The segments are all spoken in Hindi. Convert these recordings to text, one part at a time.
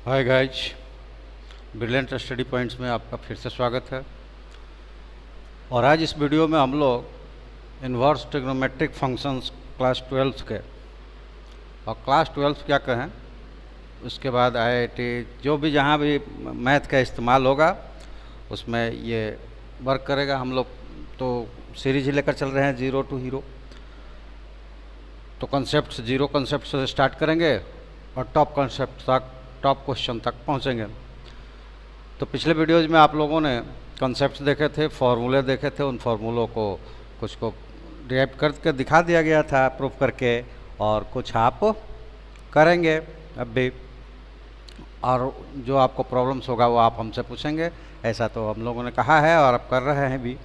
Hi guys, brilliant study points में आपका फिर से स्वागत है। और आज इस वीडियो में हम लोग इन्वर्स ट्रिग्नोमेट्रिक फंक्शंस क्लास 12 के, और क्लास 12 क्या कहें उसके बाद आईआईटी जो भी जहाँ भी मैथ का इस्तेमाल होगा उसमें ये वर्क करेगा। हम लोग तो सीरीज ही लेकर चल रहे हैं जीरो टू हीरो, तो कॉन्सेप्ट जीरो कॉन्सेप्ट से स्टार्ट करेंगे और टॉप कॉन्सेप्ट तक, टॉप क्वेश्चन तक पहुंचेंगे। तो पिछले वीडियोज़ में आप लोगों ने कॉन्सेप्ट्स देखे थे, फार्मूले देखे थे, उन फार्मूलों को कुछ को डिराइव करके दिखा दिया गया था प्रूफ करके, और कुछ आप करेंगे अब भी, और जो आपको प्रॉब्लम्स होगा वो आप हमसे पूछेंगे। ऐसा तो हम लोगों ने कहा है और अब कर रहे हैं भी।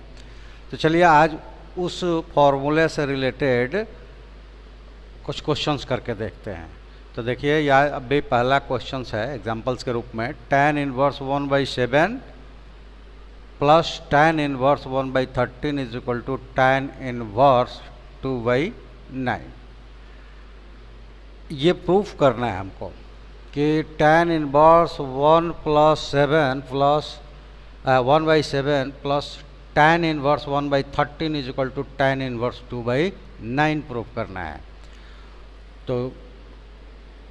तो चलिए आज उस फार्मूले से रिलेटेड कुछ क्वेश्चंस करके देखते हैं। तो देखिए यहाँ अभी पहला क्वेश्चन है एग्जांपल्स के रूप में, tan inverse 1/7 plus tan inverse 1/13 is equal to tan inverse 2/9। ये प्रूफ करना है हमको कि tan inverse 1/7 plus tan inverse 1/13 is equal to tan inverse 2/9 proof करना है। तो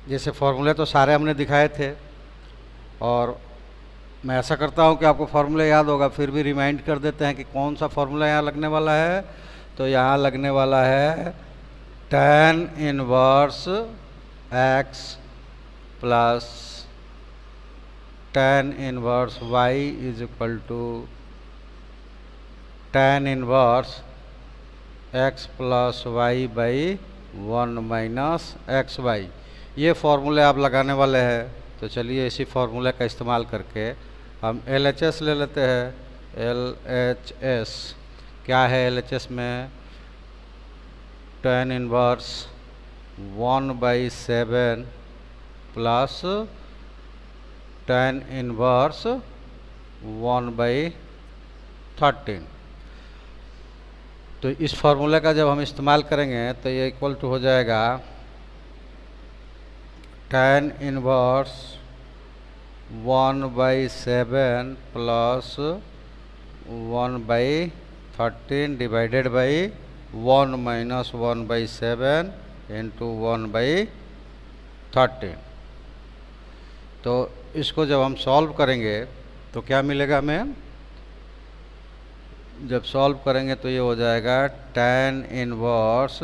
जैसे फार्मूले तो सारे हमने दिखाए थे, और मैं ऐसा करता हूँ कि आपको फार्मूला याद होगा, फिर भी रिमाइंड कर देते हैं कि कौन सा फार्मूला यहाँ लगने वाला है। तो यहाँ लगने वाला है tan inverse x plus tan inverse y is equal to tan inverse x plus y by 1 minus x y. ये फार्मूले आप लगाने वाले हैं। तो चलिए इसी फार्मूले का इस्तेमाल करके हम LHS ले लेते हैं। LHS क्या है? LHS में tan inverse 1/7 plus tan inverse 1/13। तो इस फार्मूले का जब हम इस्तेमाल करेंगे तो ये इक्वल टू हो जाएगा tan inverse 1/7 plus 1/13 divided by 1 minus 1/7 into 1/13। तो इसको जब हम सॉल्व करेंगे तो क्या मिलेगा हमें? जब सॉल्व करेंगे तो ये हो जाएगा tan इनवर्स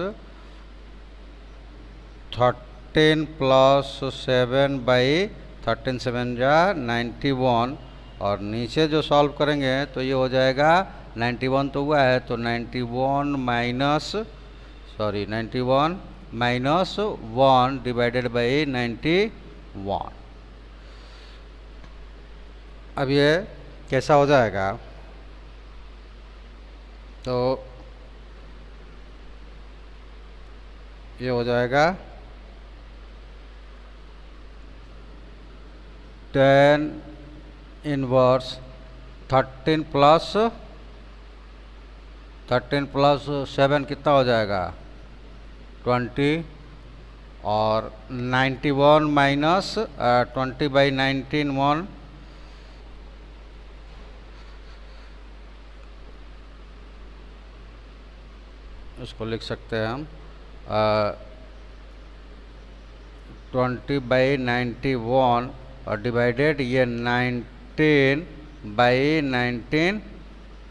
13 प्लस 7/13 7 जा 91, और नीचे जो सॉल्व करेंगे तो ये हो जाएगा 91 तो हुआ है, तो 91 माइनस 1 डिवाइडेड बाई 91। अब ये कैसा हो जाएगा? तो ये हो जाएगा tan इनवर्स 13 प्लस 7 कितना हो जाएगा? 20, और 91 माइनस 20/19 1, इसको लिख सकते हैं हम 20/91, और डिवाइडेड ये 19/19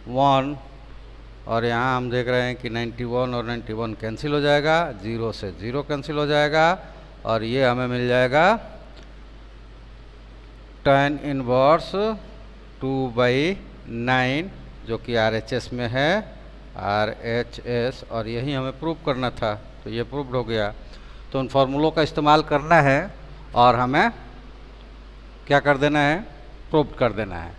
1, और यहाँ हम देख रहे हैं कि 91 और 91 कैंसिल हो जाएगा, 0 से 0 कैंसिल हो जाएगा, और ये हमें मिल जाएगा tan इनवर्स 2/9 जो कि RHS में है, RHS, और यही हमें प्रूव करना था। तो ये प्रूव्ड हो गया। तो उन फार्मूलों का इस्तेमाल करना है और हमें क्या कर देना है? प्रूव कर देना है।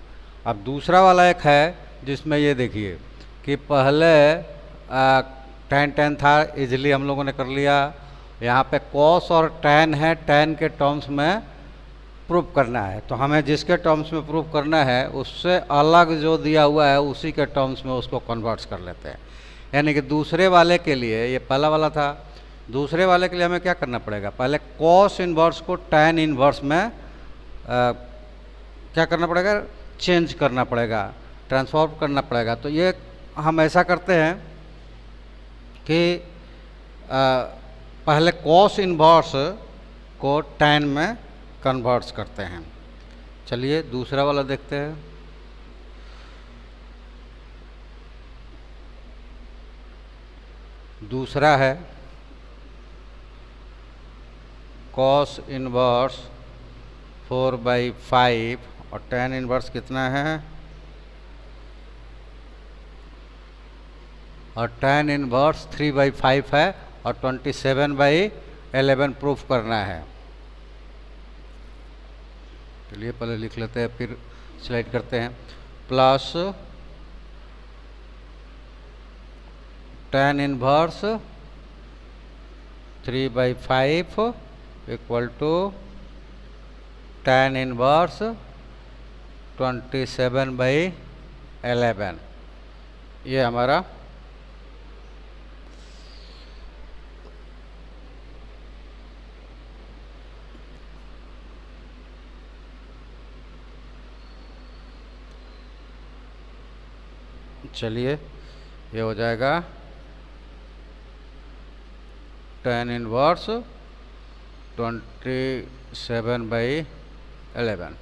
अब दूसरा वाला एक है जिसमें ये देखिए कि पहले tan था, इजीली हम लोगों ने कर लिया। यहाँ पे cos और tan है, tan के टर्म्स में प्रूव करना है। तो हमें जिसके टर्म्स में प्रूव करना है उससे अलग जो दिया हुआ है उसी के टर्म्स में उसको कन्वर्ट्स कर लेते हैं। यानी कि दूसरे वाले के लिए, ये पहला वाला था, दूसरे वाले के लिए हमें क्या करना पड़ेगा? पहले cos इनवर्स को tan इनवर्स में क्या करना पड़ेगा, चेंज करना पड़ेगा, ट्रांसफॉर्म करना पड़ेगा। तो ये हम ऐसा करते हैं कि पहले कॉस इन्वर्स को tan में कन्वर्ट्स करते हैं। चलिए दूसरा वाला देखते हैं। दूसरा है कॉस इन्वर्स 4/5 और tan इन्वर्स कितना है, और tan इन्वर्स 3/5 है और 27/11 प्रूफ करना है। चलिए पहले लिख लेते हैं फिर स्लाइड करते हैं। Plus tan inverse 3/5 equal to tan inverse 27/11। ये हमारा चलिए ये हो जाएगा tan इन्वर्स 27/11।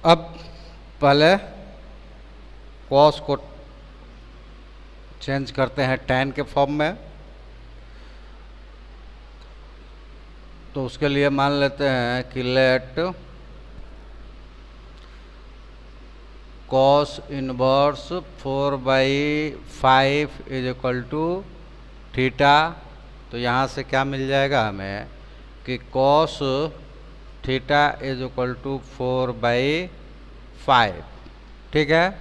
अब पहले cos को चेंज करते हैं tan के फॉर्म में। तो उसके लिए मान लेते हैं कि let cos inverse 4/5 is equal to theta. तो यहाँ से क्या मिल जाएगा हमें कि cos theta is equal to 4/5। ठीक है।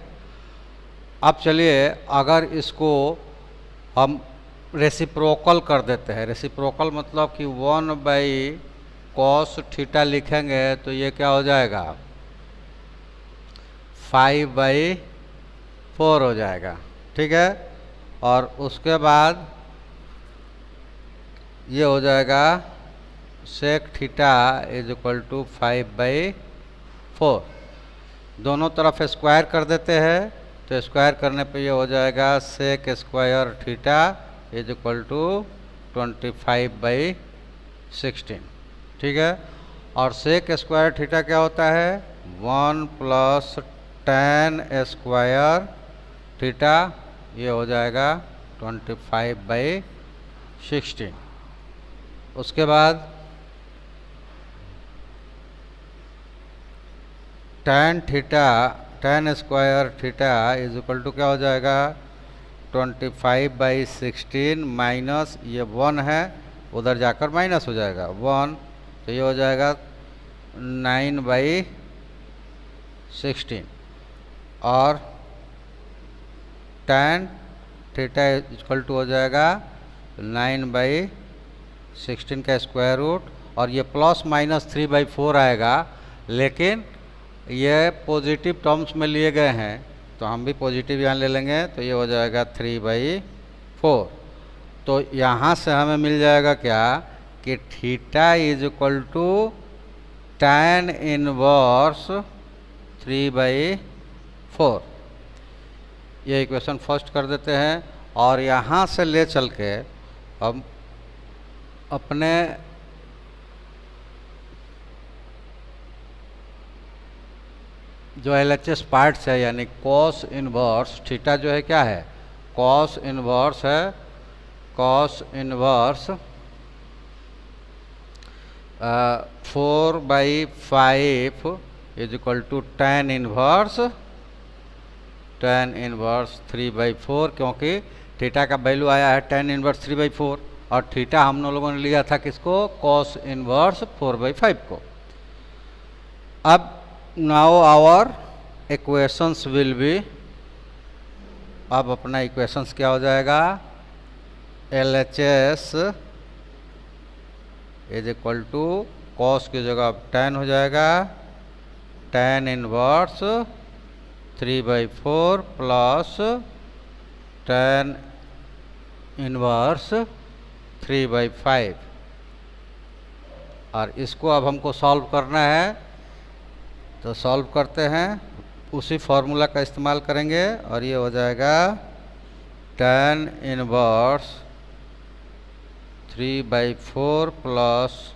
अब चलिए अगर इसको हम रेसिप्रोकल कर देते हैं, रेसिप्रोकल मतलब कि 1/cos थीटा लिखेंगे तो ये क्या हो जाएगा 5/4 हो जाएगा। ठीक है। और उसके बाद ये हो जाएगा sec theta is equal to 5/4। दोनों तरफ स्क्वायर कर देते हैं तो स्क्वायर करने पे ये हो जाएगा sec square theta is equal to 25/16। ठीक है। और sec स्क्वायर थीटा क्या होता है 1 प्लस tan स्क्वायर थीटा, ये हो जाएगा 25/16। उसके बाद tan square theta is equal to क्या हो जाएगा 25/16 माइनस ये 1 है, उधर जाकर माइनस हो जाएगा 1, तो ये हो जाएगा 9/16। और tan थीटा इक्वल टू हो जाएगा 9/16 का स्क्वायर रूट, और ये प्लस माइनस 3/4 आएगा, लेकिन ये पॉजिटिव टर्म्स में लिए गए हैं तो हम भी पॉजिटिव यहाँ ले लेंगे, तो ये हो जाएगा 3/4। तो यहाँ से हमें मिल जाएगा क्या कि theta is equal to tan inverse 3/4। ये इक्वेशन फर्स्ट कर देते हैं। और यहाँ से ले चल के हम अपने जो LHS पार्ट्स है यानी cos इनवर्स थीटा जो है क्या है cos इनवर्स है, cos inverse 4/5 is equal to tan inverse 3/4, क्योंकि थीटा का वैल्यू आया है tan इनवर्स 3/4 और थीटा हम लोगों ने लिया था किसको cos इनवर्स 4/5 को। अब now our equations will be, अब अपना इक्वेशंस क्या हो जाएगा LHS is equal to cos की जगह tan हो जाएगा tan inverse 3/4 plus tan inverse 3/5। और इसको अब हमको सॉल्व करना है, तो सॉल्व करते हैं, उसी फॉर्मूला का इस्तेमाल करेंगे और ये हो जाएगा tan inverse 3/4 plus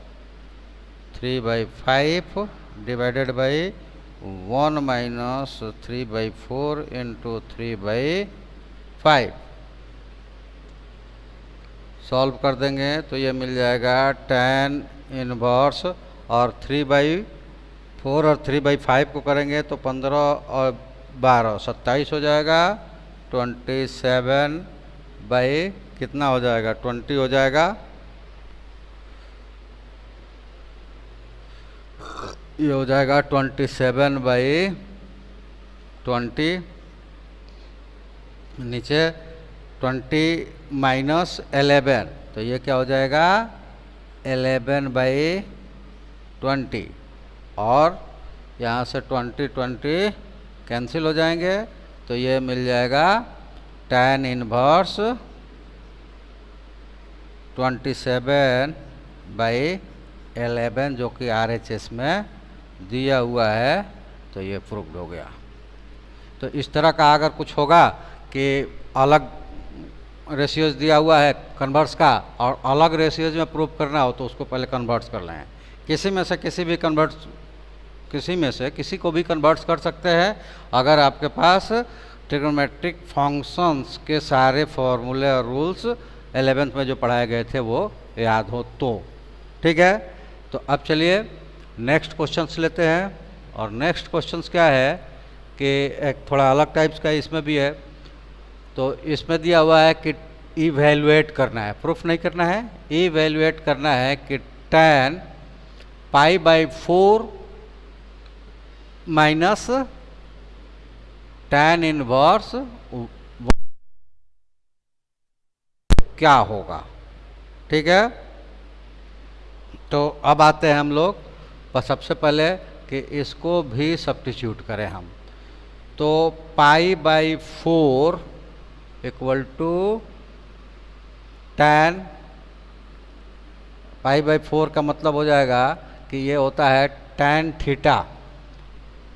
3/5 divided by 1 minus 3/4 into 3/5। Solve कर देंगे तो ये मिल जाएगा tan इनवर्स, और 3/4 और 3/5 को करेंगे तो 15 और 12 27 हो जाएगा। 27 बाई कितना हो जाएगा, 20 हो जाएगा। ये हो जाएगा 27/20, नीचे 20 माइनस 11, तो ये क्या हो जाएगा 11/20, और यहाँ से 20 कैंसिल हो जाएंगे, तो ये मिल जाएगा tan इनवर्स 27/11 जो कि RHS में दिया हुआ है, तो ये प्रूव्ड हो गया। तो इस तरह का अगर कुछ होगा कि अलग रेशियोज दिया हुआ है कन्वर्स का और अलग रेशियोज में प्रूव करना हो, तो उसको पहले कन्वर्ट्स कर लें। किसी में से किसी को भी कन्वर्ट्स कर सकते हैं अगर आपके पास ट्रिग्नोमेट्रिक फंक्शंस के सारे फॉर्मूले और रूल्स 11th में जो पढ़ाए गए थे वो याद हो तो। ठीक है, तो अब चलिए नेक्स्ट क्वेश्चंस लेते हैं। और नेक्स्ट क्वेश्चंस क्या है कि एक थोड़ा अलग टाइप्स का इसमें भी है। तो इसमें दिया हुआ है कि इवैल्यूएट करना है, प्रूफ नहीं करना है, इवैल्यूएट करना है कि tan π/4 माइनस tan इनवर्स क्या होगा। ठीक है, तो अब आते हैं हम लोग पर सबसे पहले कि इसको भी सब्स्टिट्यूट करें हम। तो π/4 इक्वल टू tan π/4 का मतलब हो जाएगा कि ये होता है tan थीटा।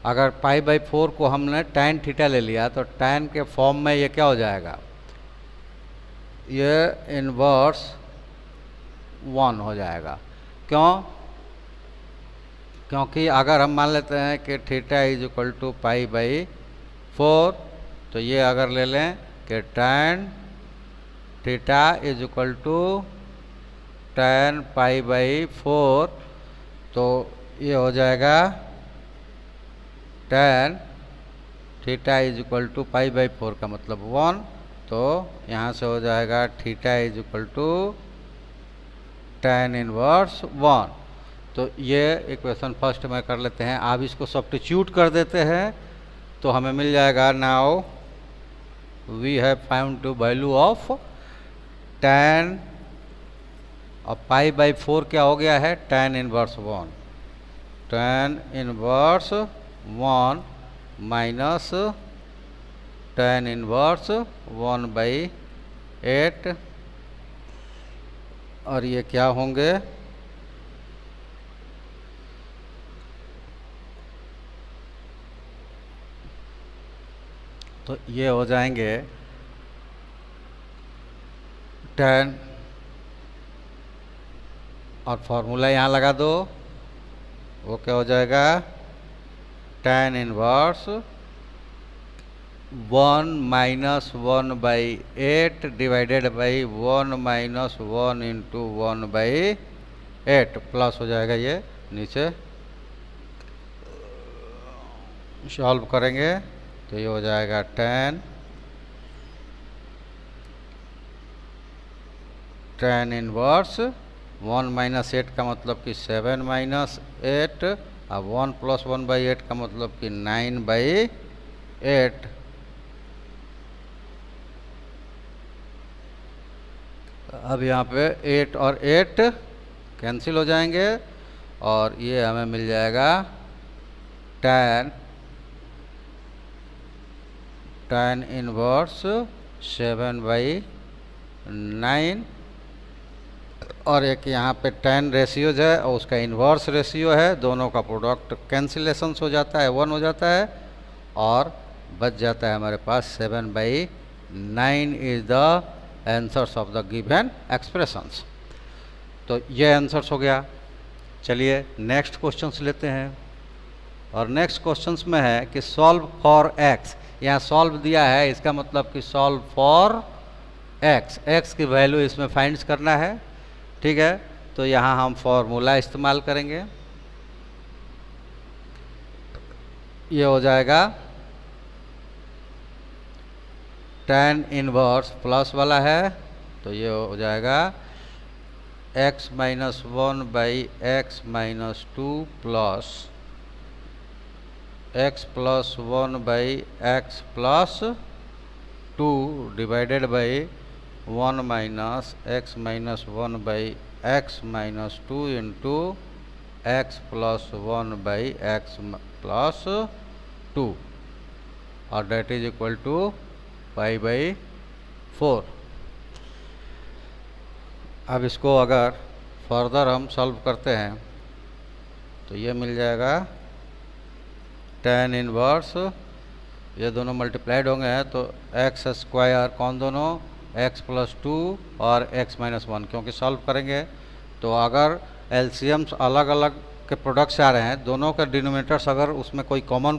अगर π/4 को हमने tan थीटा ले लिया तो tan के फॉर्म में ये क्या हो जाएगा, ये इनवर्स 1 हो जाएगा। क्यों? क्योंकि अगर हम मान लेते हैं कि थीटा इज इक्वल टू π/4, तो ये अगर ले लें कि tan theta is equal to tan π/4, तो ये हो जाएगा tan theta is equal to π/4 का मतलब 1, तो यहाँ से हो जाएगा theta is equal to tan inverse 1। तो ये इक्वेशन फर्स्ट में कर लेते हैं। अब इसको सब्स्टिट्यूट कर देते हैं तो हमें मिल जाएगा, now we have found the value of tan, और π/4 क्या हो गया है, tan inverse 1, tan inverse 1 minus tan inverse 1/8, और ये क्या होंगे, तो ये हो जाएंगे tan, और फॉर्मूला यहाँ लगा दो, वो क्या हो जाएगा tan inverse 1 minus 1/8 divided by 1 minus 1 into 1/8 plus हो जाएगा, ये नीचे सॉल्व करेंगे तो ये हो जाएगा tan इनवर्स 1 माइनस 8 का मतलब कि 7 माइनस 8, अब 1 प्लस 1/8 का मतलब कि 9/8। अब यहाँ पे 8 और 8 कैंसिल हो जाएंगे, और ये हमें मिल जाएगा tan इनवर्स 7/9 और एक यहाँ पे tan रेशियोज है और उसका इन्वर्स रेशियो है, दोनों का प्रोडक्ट कैंसिलेशंस हो जाता है, 1 हो जाता है और बच जाता है हमारे पास 7/9 is the answers of the given expressions. तो ये आंसर्स हो गया। चलिए नेक्स्ट क्वेश्चंस लेते हैं। और नेक्स्ट क्वेश्चंस में है कि सॉल्व फॉर एक्स। यहाँ सॉल्व दिया है, इसका मतलब कि सॉल्व फॉर एक्स, एक्स की वैल्यू इसमें फाइंड्स करना है। ठीक है, तो यहाँ हम फॉर्मूला इस्तेमाल करेंगे। ये हो जाएगा tan इनवर्स प्लस वाला है, तो ये हो जाएगा x - 1/x - 2 plus x + 1/x + 2 divided by 1 - x - 1/x - 2 into x + 1/x + 2 और डेट इज इक्वल टू π/4। अब इसको अगर फर्दर हम सॉल्व करते हैं तो ये मिल जाएगा tan इनवर्स, ये दोनों मल्टीप्लाइड होंगे हैं तो एक्स स्क्वायर, कौन दोनों, x + 2 और x - 1, क्योंकि सॉल्व करेंगे तो अगर एलसीएम्स अलग अलग के प्रोडक्ट से आ रहे हैं, दोनों के डिनोमिनेटर्स अगर उसमें कोई कॉमन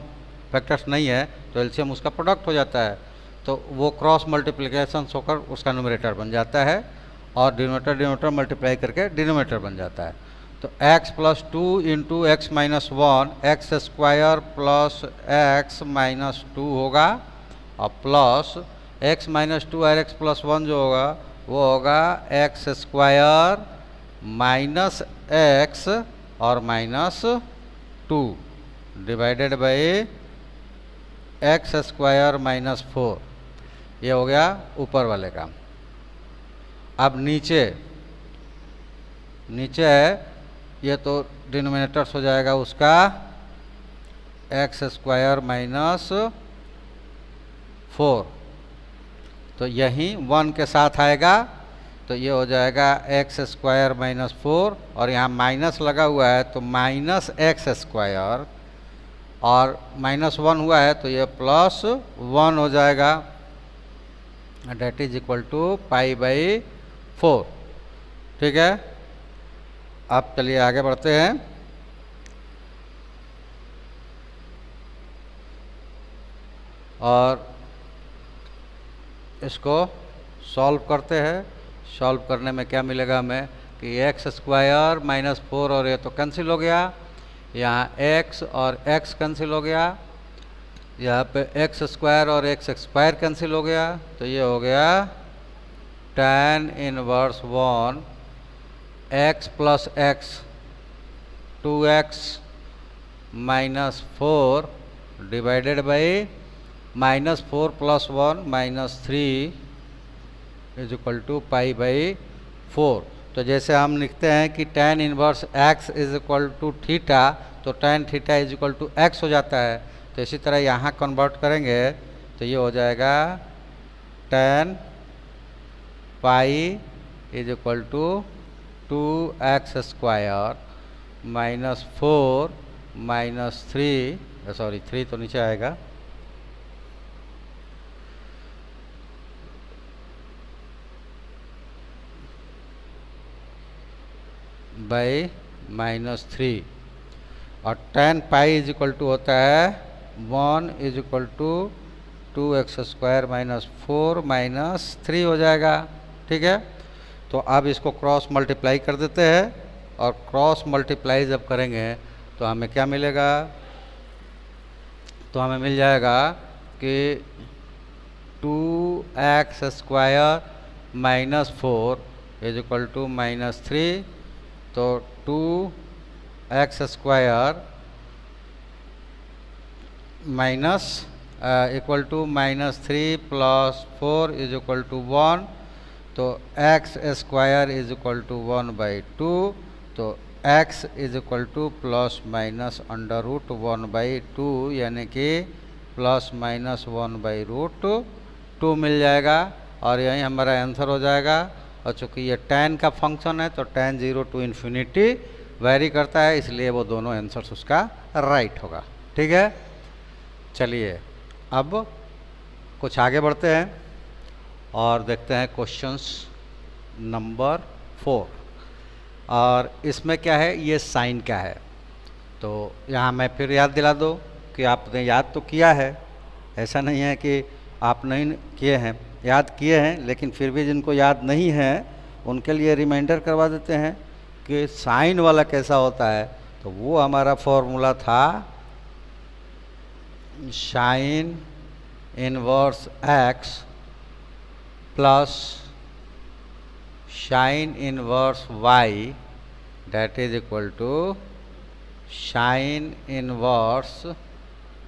फैक्टर्स नहीं है तो एलसीएम उसका प्रोडक्ट हो जाता है, तो वो क्रॉस मल्टीप्लिकेशन होकर उसका न्यूमरेटर बन जाता है और डिनोमिनेटर मल्टीप्लाई करके डिनोमिनेटर बन जाता है। तो x + 2 into x - 1 x square plus x - 2 होगा और प्लस x - 2 और x + 1 जो होगा वो होगा x स्क्वायर माइनस x और -2 डिवाइडेड बाई x स्क्वायर -4। ये हो गया ऊपर वाले का। अब नीचे है, ये तो डिनोमिनेटर्स हो जाएगा उसका x स्क्वायर -4, तो यहीं 1 के साथ आएगा तो ये हो जाएगा x स्क्वायर -4 और यहाँ माइनस लगा हुआ है तो -x स्क्वायर और -1 हुआ है तो ये +1 हो जाएगा, डेट इज इक्वल टू π/4। ठीक है, अब चलिए आगे बढ़ते हैं। और इसको सॉल्व करते हैं। सॉल्व करने में क्या मिलेगा हमें कि x स्क्वायर -4 और ये तो कैंसिल हो गया, यहाँ x और x कैंसिल हो गया, यहाँ पे x स्क्वायर और x स्क्वायर कैंसिल हो गया, तो ये हो गया tan inverse 1 x + x 2x - 4 divided by -4 + 1 -3 is equal to π/4। तो जैसे हम लिखते हैं कि tan inverse x is equal to theta, तो tan theta is equal to x हो जाता है, तो इसी तरह यहाँ कन्वर्ट करेंगे तो ये हो जाएगा tan pi is equal to 2x square -4 -3, sorry 3 तो नीचे आएगा, बाई -3 और tan pi is equal to होता है 1 is equal to 2x square -4 -3 हो जाएगा। ठीक है, तो अब इसको क्रॉस मल्टीप्लाई कर देते हैं और क्रॉस मल्टीप्लाई जब करेंगे तो हमें क्या मिलेगा, तो हमें मिल जाएगा कि 2x square -4 is equal to -3, तो 2x square minus equal to -3 + 4 is equal to 1, तो x square is equal to 1/2, तो x इज इक्वल टू ±√1/2 यानी कि ±1/√2 मिल जाएगा और यही हमारा आंसर हो जाएगा। और चूँकि ये tan का फंक्शन है तो tan 0 to इन्फिनिटी वेरी करता है, इसलिए वो दोनों आंसर्स उसका राइट होगा। ठीक है, चलिए अब कुछ आगे बढ़ते हैं और देखते हैं क्वेश्चंस नंबर 4। और इसमें क्या है, ये साइन क्या है, तो यहाँ मैं फिर याद दिला दूँ कि आपने याद तो किया है, ऐसा नहीं है कि आप नहीं किए हैं, याद किए हैं, लेकिन फिर भी जिनको याद नहीं है उनके लिए रिमाइंडर करवा देते हैं कि साइन वाला कैसा होता है। तो वो हमारा फॉर्मूला था sine inverse x plus sine inverse y that is equal to sine inverse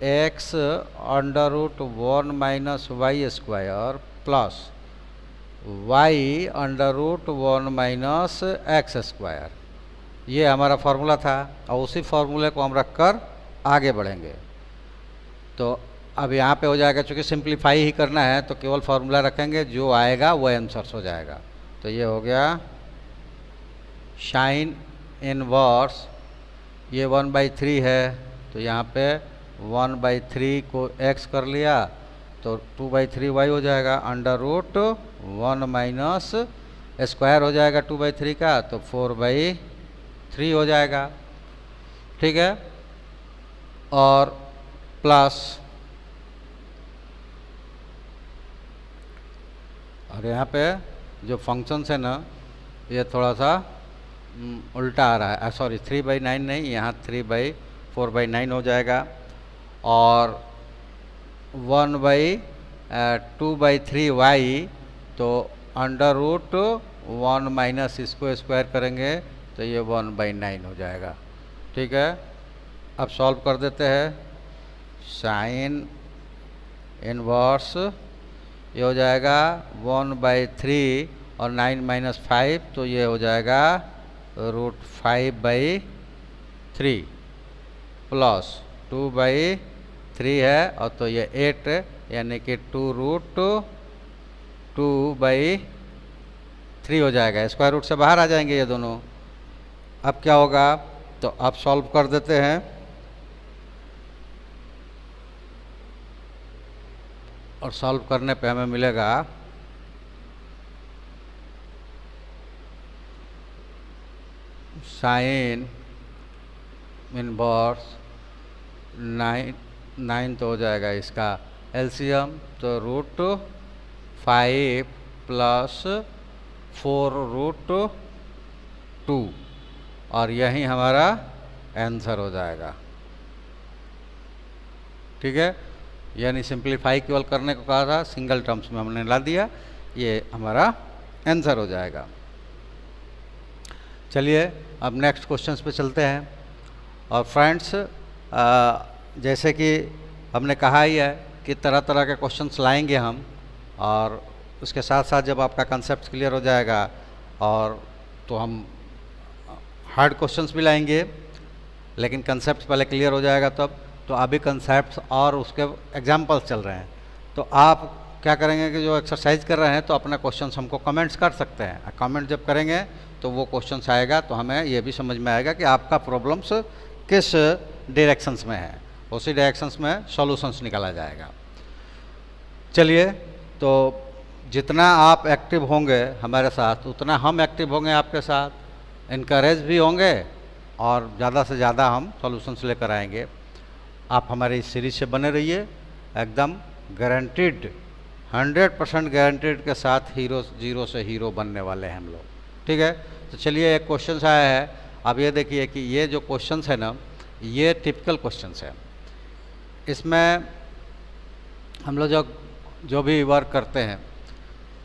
x under root 1 minus y square plus y under root 1 minus x square. ये हमारा फार्मूला था और उसी फार्मूले को हम रखकर आगे बढ़ेंगे। तो अब यहाँ पे हो जाएगा, चूँकि सिंप्लीफाई ही करना है तो केवल फार्मूला रखेंगे, जो आएगा वो आंसर्स हो जाएगा। तो ये हो गया साइन इनवर्स, ये 1/3 है तो यहाँ पे 1/3 को x कर लिया तो 2/3y हो जाएगा, अंडर रूट 1 माइनस स्क्वायर हो जाएगा 2/3 का तो 4/3 हो जाएगा। ठीक है, और प्लस, और यहाँ पे जो फंक्शंस है ना ये थोड़ा सा उल्टा आ रहा है, सॉरी 3/9 नहीं, यहाँ 3/4/9 हो जाएगा और 1/2/3y तो अंडर रूट 1 माइनस इसको स्क्वायर करेंगे तो ये 1/9 हो जाएगा। ठीक है, अब सॉल्व कर देते हैं। साइन इनवर्स ये हो जाएगा 1/3 और 9 माइनस 5 तो ये हो जाएगा √5/3 प्लस 2/3 है और तो ये 8 यानी कि 2√2/3 हो जाएगा। स्क्वायर रूट से बाहर आ जाएंगे ये दोनों। अब क्या होगा, तो अब सॉल्व कर देते हैं और सॉल्व करने पे हमें मिलेगा साइन इनवर्स 9 तो हो जाएगा इसका एलसीएम तो √5 प्लस 4√2 और यही हमारा आंसर हो जाएगा। ठीक है, यानी सिंप्लीफाई केवल करने को कहा था, सिंगल टर्म्स में हमने ला दिया, ये हमारा आंसर हो जाएगा। चलिए अब नेक्स्ट क्वेश्चंस पे चलते हैं। और फ्रेंड्स जैसे कि हमने कहा ही है कि तरह तरह के क्वेश्चंस लाएंगे हम, और उसके साथ साथ जब आपका कंसेप्ट क्लियर हो जाएगा और तो हम हार्ड क्वेश्चंस भी लाएंगे, लेकिन कंसेप्ट पहले क्लियर हो जाएगा तब। तो अभी कंसेप्ट और उसके एग्जाम्पल्स चल रहे हैं, तो आप क्या करेंगे कि जो एक्सरसाइज कर रहे हैं तो अपना क्वेश्चंस हमको कमेंट्स कर सकते हैं। कमेंट जब करेंगे तो वो क्वेश्चंस आएगा तो हमें ये भी समझ में आएगा कि आपका प्रॉब्लम्स किस डायरेक्शंस में है, उसी डायरेक्शंस में सॉल्यूशंस निकाला जाएगा। चलिए, तो जितना आप एक्टिव होंगे हमारे साथ उतना हम एक्टिव होंगे आपके साथ, इनकरेज भी होंगे और ज़्यादा से ज़्यादा हम सॉल्यूशंस लेकर आएंगे। आप हमारे इस सीरीज से बने रहिए, एकदम गारंटीड 100% गारंटीड के साथ जीरो से हीरो बनने वाले हैं हम लोग। ठीक है, तो चलिए एक क्वेश्चन आया है। अब ये देखिए कि ये जो क्वेश्चंस है ना, ये टिपिकल क्वेश्चंस है। इसमें हम लोग जो भी वर्क करते हैं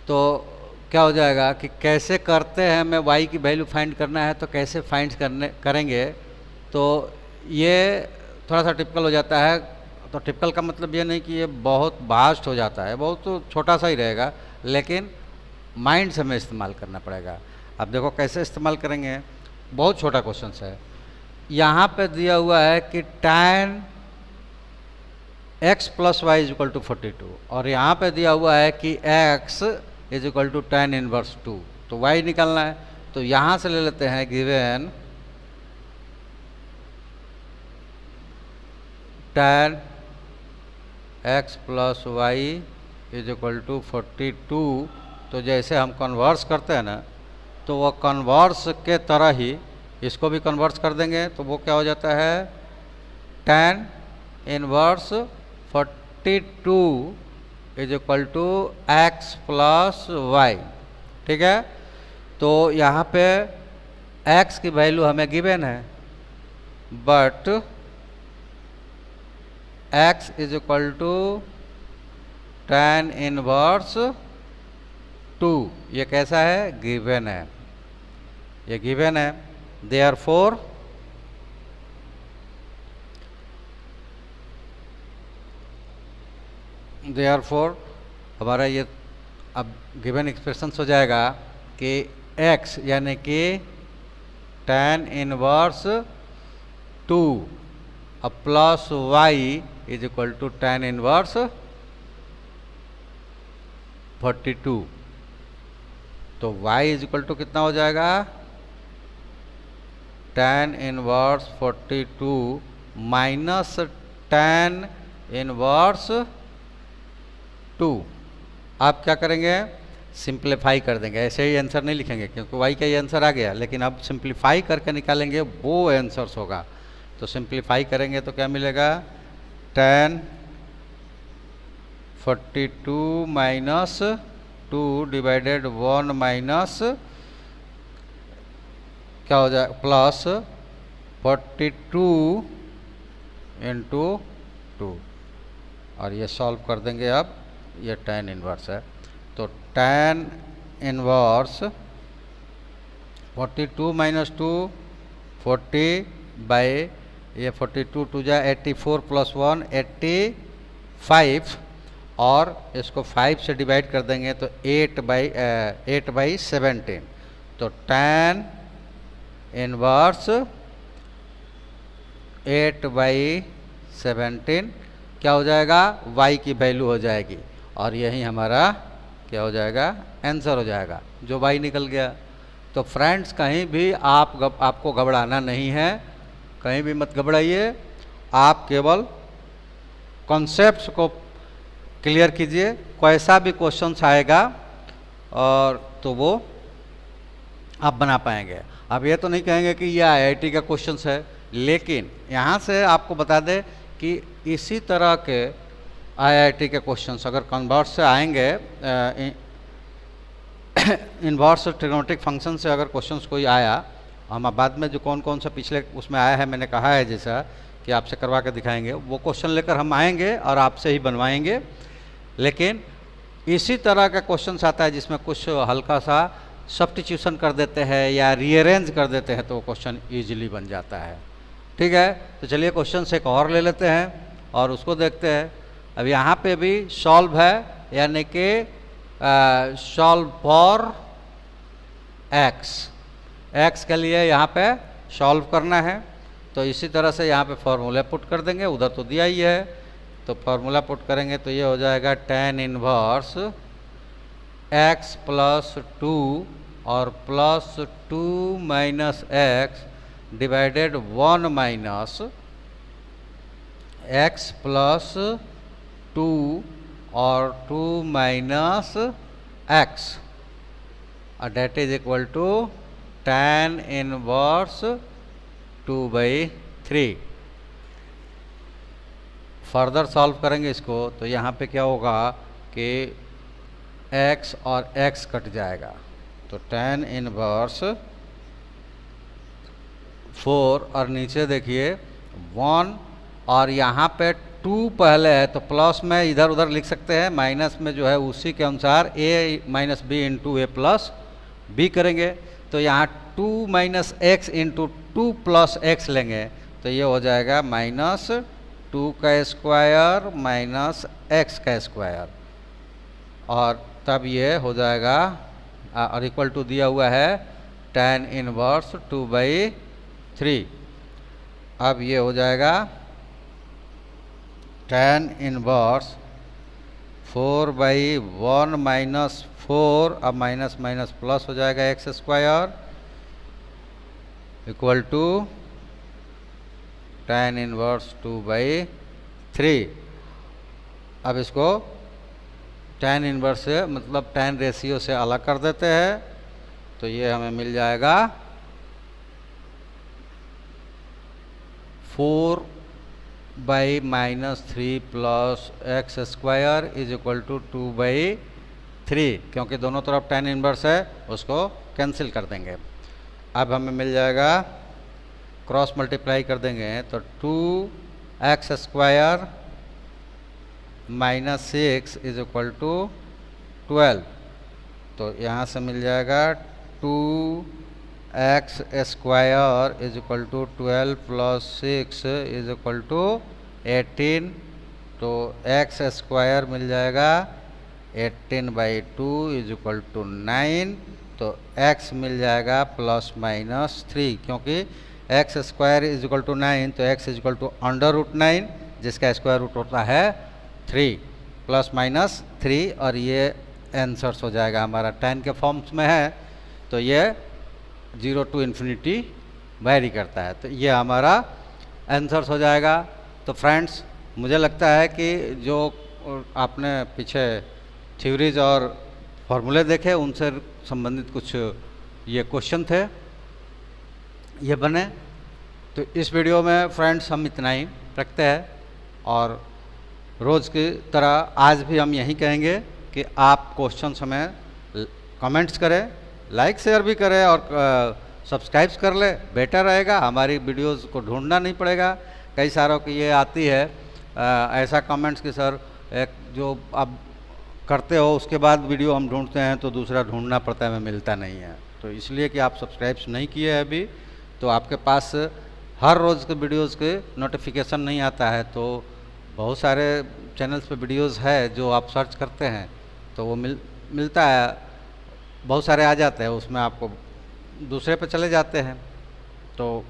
तो क्या हो जाएगा कि कैसे करते हैं, हमें y की वैल्यू फाइंड करना है तो कैसे फाइंड करेंगे, तो ये थोड़ा सा टिपिकल हो जाता है। तो टिपिकल का मतलब ये नहीं कि ये बहुत वास्ट हो जाता है, बहुत तो छोटा सा ही रहेगा, लेकिन माइंड से हमें इस्तेमाल करना पड़ेगा। अब देखो कैसे इस्तेमाल करेंगे, बहुत छोटा क्वेश्चन है। यहाँ पे दिया हुआ है कि tan x plus y is equal to 42 और यहाँ पे दिया हुआ है कि x is equal to tan inverse 2। तो y निकालना है, तो यहाँ से ले लेते हैं given tan x plus y is equal to 42। तो जैसे हम कन्वर्स करते हैं ना, तो वह कन्वर्स के तरह ही इसको भी कन्वर्स कर देंगे, तो वो क्या हो जाता है tan inverse 42 is equal to x plus y. ठीक है, तो यहाँ पे x की वैल्यू हमें गिवन है, but x is equal to tan inverse 2, ये कैसा है गिवन है, ये गिवन है। देयरफॉर हमारा ये अब गिवन एक्सप्रेशन हो जाएगा कि x यानी कि tan इनवर्स 2 अब plus y is equal to tan inverse 42। तो y इज इक्वल टू कितना हो जाएगा tan inverse 42 minus tan inverse 2। आप क्या करेंगे सिंप्लीफाई कर देंगे, ऐसे ही आंसर नहीं लिखेंगे क्योंकि y का ये आंसर आ गया, लेकिन अब सिंप्लीफाई करके निकालेंगे वो आंसर्स होगा। तो सिंप्लीफाई करेंगे तो क्या मिलेगा tan 42 माइनस 2 डिवाइडेड 1 माइनस क्या हो जाए प्लस 42 इंटू 2, और ये सॉल्व कर देंगे। अब ये tan इनवर्स है, तो tan इनवर्स 42 माइनस 2 40 बाई ये 42 टू जा 84 प्लस 1 85, और इसको 5 से डिवाइड कर देंगे तो 8/17। तो tan इनवर्स 8/17 क्या हो जाएगा y की वैल्यू हो जाएगी, और यही हमारा क्या हो जाएगा आंसर हो जाएगा, जो y निकल गया। तो फ्रेंड्स कहीं भी आपको घबराना नहीं है, कहीं भी मत घबराइए, आप केवल कॉन्सेप्ट्स को क्लियर कीजिए। कैसा भी क्वेश्चन आएगा और तो वो आप बना पाएंगे। अब ये तो नहीं कहेंगे कि ये IIT का क्वेश्चन है, लेकिन यहाँ से आपको बता दें कि इसी तरह के IIT के क्वेश्चंस अगर कन्वर्स से आएंगे, इन्वर्स ट्रिग्नोमेट्रिक फंक्शन से अगर क्वेश्चंस कोई आया, हम बाद में जो कौन कौन सा पिछले उसमें आया है मैंने कहा है जैसा कि आपसे करवा के दिखाएंगे, वो क्वेश्चन लेकर हम आएंगे और आपसे ही बनवाएंगे। लेकिन इसी तरह का क्वेश्चन आता है जिसमें कुछ हल्का सा सब्स्टिट्यूशन कर देते हैं या रीअरेंज कर देते हैं, तो वो क्वेश्चन ईजिली बन जाता है। ठीक है, तो चलिए क्वेश्चन एक और ले लेते हैं और उसको देखते हैं। अब यहाँ पे भी सॉल्व है, यानी कि सॉल्व फॉर एक्स के लिए यहाँ पे सॉल्व करना है। तो इसी तरह से यहाँ पे फॉर्मूला पुट कर देंगे, उधर तो दिया ही है, तो फॉर्मूला पुट करेंगे तो ये हो जाएगा tan इनवर्स x प्लस 2 और plus 2 minus x divided 1 minus x plus 2 और 2 माइनस एक्स, और that is equal to tan inverse 2/3। Further solve करेंगे इसको तो यहाँ पे क्या होगा कि x और x कट जाएगा, तो tan इनवर्स 4 और नीचे देखिए 1, और यहाँ पे 2 पहले है तो प्लस में इधर उधर लिख सकते हैं, माइनस में जो है उसी के अनुसार a minus b into a plus b करेंगे। तो यहाँ 2 minus x into 2 plus x लेंगे तो ये हो जाएगा माइनस 2 का स्क्वायर माइनस एक्स का स्क्वायर, और तब ये हो जाएगा और इक्वल टू दिया हुआ है tan इनवर्स 2/3। अब ये हो जाएगा tan इनवर्स 4/1 माइनस 4, अब माइनस माइनस प्लस हो जाएगा x square equal to tan inverse 2/3। अब इसको tan इनवर्स से मतलब tan रेशियो से अलग कर देते हैं, तो ये हमें मिल जाएगा 4/-3 plus x square is equal to 2/3, क्योंकि दोनों तरफ tan इनवर्स है उसको कैंसिल कर देंगे। अब हमें मिल जाएगा, क्रॉस मल्टीप्लाई कर देंगे तो 2x square minus 6 is equal to 12। तो यहाँ से मिल जाएगा 2x square is equal to 12 plus 6 is equal to 18। तो x स्क्वायर मिल जाएगा 18/2 इज इक्वल टू 9। तो x मिल जाएगा प्लस माइनस 3, क्योंकि x square is equal to 9, तो x इज इक्वल टू √9 जिसका स्क्वायर रूट होता है 3 प्लस माइनस 3, और ये आंसर्स हो जाएगा हमारा tan के फॉर्म्स में है, तो ये 0 to इन्फिनिटी वेरी करता है, तो ये हमारा आंसर्स हो जाएगा। तो फ्रेंड्स, मुझे लगता है कि जो आपने पीछे थ्योरीज और फॉर्मूले देखे उनसे संबंधित कुछ ये क्वेश्चन थे, ये बने। तो इस वीडियो में फ्रेंड्स हम इतना ही रखते हैं, और रोज़ की तरह आज भी हम यही कहेंगे कि आप क्वेश्चंस हमें कमेंट्स करें, लाइक शेयर भी करें और सब्सक्राइब कर ले, बेटर रहेगा। हमारी वीडियोस को ढूंढना नहीं पड़ेगा। कई सारों की ये आती है ऐसा कमेंट्स कि सर एक जो आप करते हो उसके बाद वीडियो हम ढूंढते हैं तो दूसरा ढूंढना पड़ता है, हमें मिलता नहीं है। तो इसलिए कि आप सब्सक्राइब नहीं किए हैं अभी, तो आपके पास हर रोज़ के वीडियोस के नोटिफिकेशन नहीं आता है। तो बहुत सारे चैनल्स पे वीडियोस है जो आप सर्च करते हैं तो वो मिलता है, बहुत सारे आ जाते हैं, उसमें आपको दूसरे पे चले जाते हैं। तो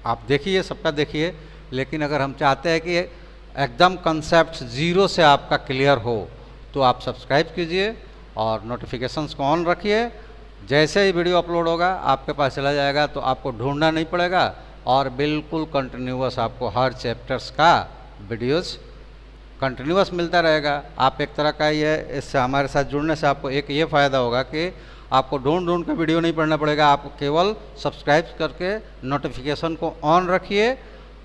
आप देखिए, सबका देखिए, लेकिन अगर हम चाहते हैं कि एकदम कंसेप्ट ज़ीरो से आपका क्लियर हो तो आप सब्सक्राइब कीजिए और नोटिफिकेशंस को ऑन रखिए। जैसे ही वीडियो अपलोड होगा आपके पास चला जाएगा, तो आपको ढूंढना नहीं पड़ेगा और बिल्कुल कंटिन्यूअस आपको हर चैप्टर्स का वीडियोस कंटिन्यूअस मिलता रहेगा। आप एक तरह का ये इससे हमारे साथ जुड़ने से आपको एक ये फ़ायदा होगा कि आपको ढूंढ के वीडियो नहीं पढ़ना पड़ेगा, आप केवल सब्सक्राइब करके नोटिफिकेशन को ऑन रखिए।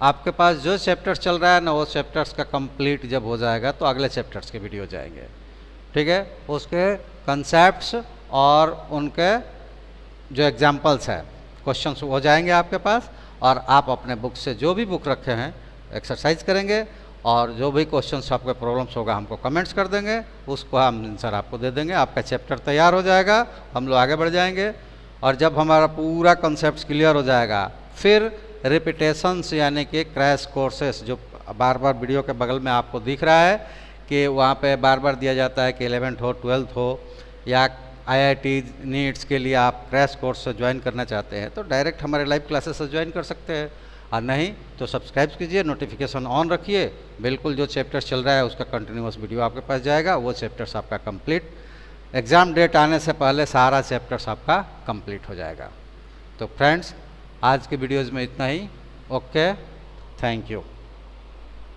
आपके पास जो चैप्टर्स चल रहा है ना, वो चैप्टर्स का कंप्लीट जब हो जाएगा तो अगले चैप्टर्स के वीडियो जाएंगे, ठीक है। उसके कंसेप्ट्स और उनके जो एग्जाम्पल्स है, क्वेश्चंस हो जाएंगे आपके पास, और आप अपने बुक से जो भी बुक रखे हैं एक्सरसाइज करेंगे, और जो भी क्वेश्चंस आपके प्रॉब्लम्स होगा हमको कमेंट्स कर देंगे, उसको हम आंसर आपको दे देंगे। आपका चैप्टर तैयार हो जाएगा, हम लोग आगे बढ़ जाएंगे। और जब हमारा पूरा कंसेप्ट क्लियर हो जाएगा, फिर रिपीटेशंस यानी कि क्रैश कोर्सेस, जो बार बार वीडियो के बगल में आपको दिख रहा है कि वहाँ पे बार बार दिया जाता है कि 11th हो 12th हो या IIT नीट्स के लिए आप क्रैश कोर्स से ज्वाइन करना चाहते हैं तो डायरेक्ट हमारे लाइव क्लासेस से ज्वाइन कर सकते हैं, और नहीं तो सब्सक्राइब कीजिए, नोटिफिकेशन ऑन रखिए। बिल्कुल जो चैप्टर चल रहा है उसका कंटिन्यूअस वीडियो आपके पास जाएगा, वो चैप्टर्स आपका कंप्लीट, एग्ज़ाम डेट आने से पहले सारा चैप्टर्स आपका कंप्लीट हो जाएगा। तो फ्रेंड्स, आज के वीडियोज़ में इतना ही। Okay, thank you.